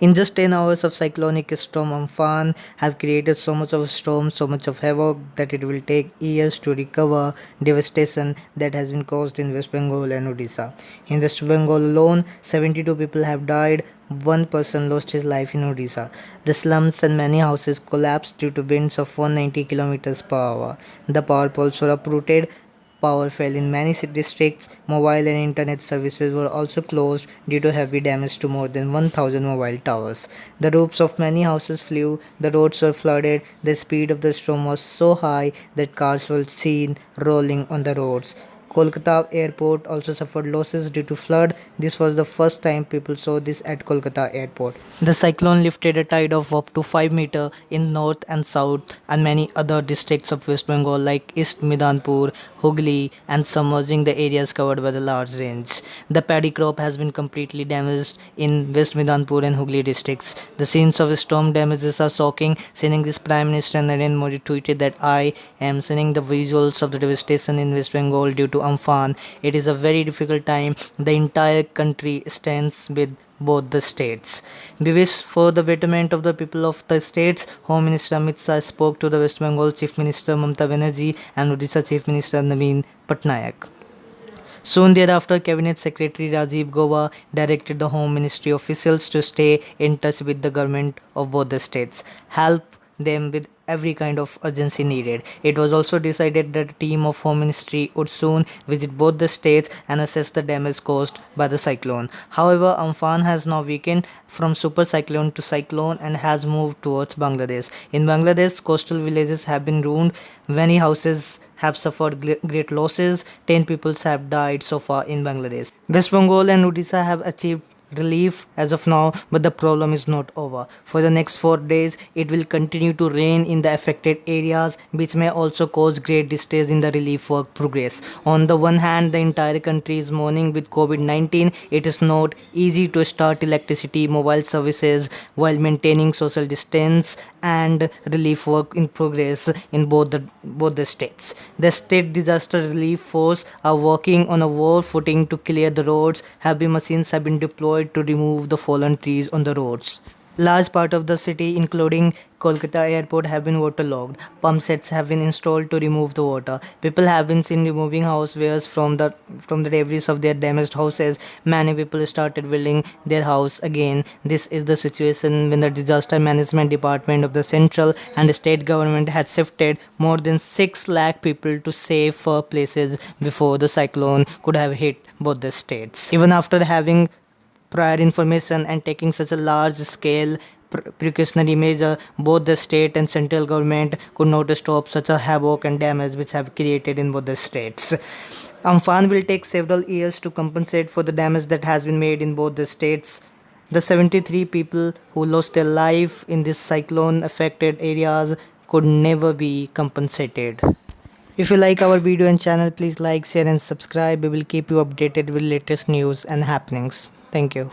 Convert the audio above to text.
In just 10 hours of cyclonic storm Amphan have created so much of storm, so much of havoc that it will take years to recover devastation that has been caused in West Bengal and Odisha. In West Bengal alone, 72 people have died. One person lost his life in Odisha. The slums and many houses collapsed due to winds of 190 kilometers per hour. The power poles were uprooted. Power fell in many districts. Mobile and internet services were also closed due to heavy damage to more than 1,000 mobile towers. The roofs of many houses flew, the roads were flooded, the speed of the storm was so high that cars were seen rolling on the roads. Kolkata airport also suffered losses due to flood. This was the first time people saw this at Kolkata airport. The cyclone lifted a tide of up to 5 meter in north and south and many other districts of West Bengal like East Midnapur, Hooghly and submerging the areas covered by the large range. The paddy crop has been completely damaged in West Midnapur and Hooghly districts. The scenes of storm damages are shocking. Seeing this, Prime Minister Narendra Modi tweeted that I am sending the visuals of the devastation in West Bengal due to Amphan. It is a very difficult time. The entire country stands with both the states. We wish for the betterment of the people of the states. Home Minister Amit Shah spoke to the West Bengal Chief Minister Mamata Banerjee and Odisha Chief Minister Naveen Patnaik. Soon thereafter, Cabinet Secretary Rajiv Gauba directed the Home Ministry officials to stay in touch with the government of both the states, help them with every kind of urgency needed. It was also decided that a team of Home Ministry would soon visit both the states and assess the damage caused by the cyclone. However, Amphan has now weakened from super cyclone to cyclone and has moved towards Bangladesh. In Bangladesh, coastal villages have been ruined, many houses have suffered great losses, 10 people have died so far in Bangladesh. West Bengal and Odisha have achieved relief as of now, but the problem is not over. For the next 4 days, it will continue to rain in the affected areas, which may also cause great distress in the relief work progress. On the one hand, the entire country is mourning with COVID-19. It is not easy to start electricity, mobile services while maintaining social distance and relief work in progress in both the states. The state disaster relief force are working on a war footing to clear the roads. Heavy machines have been deployed to remove the fallen trees on the roads. Large part of the city, including Kolkata airport, have been waterlogged. Pump sets have been installed to remove the water. People have been seen removing housewares from the debris of their damaged houses. Many people started building their house again. This is the situation when the disaster management department of the central and state government had shifted more than 6 lakh people to safer places before the cyclone could have hit both the states. Even after having prior information and taking such a large scale precautionary measure, both the state and central government could not stop such a havoc and damage which have created in both the states. Amphan will take several years to compensate for the damage that has been made in both the states. The 73 people who lost their life in this cyclone affected areas could never be compensated. If you like our video and channel, please like, share and subscribe. We will keep you updated with latest news and happenings. Thank you.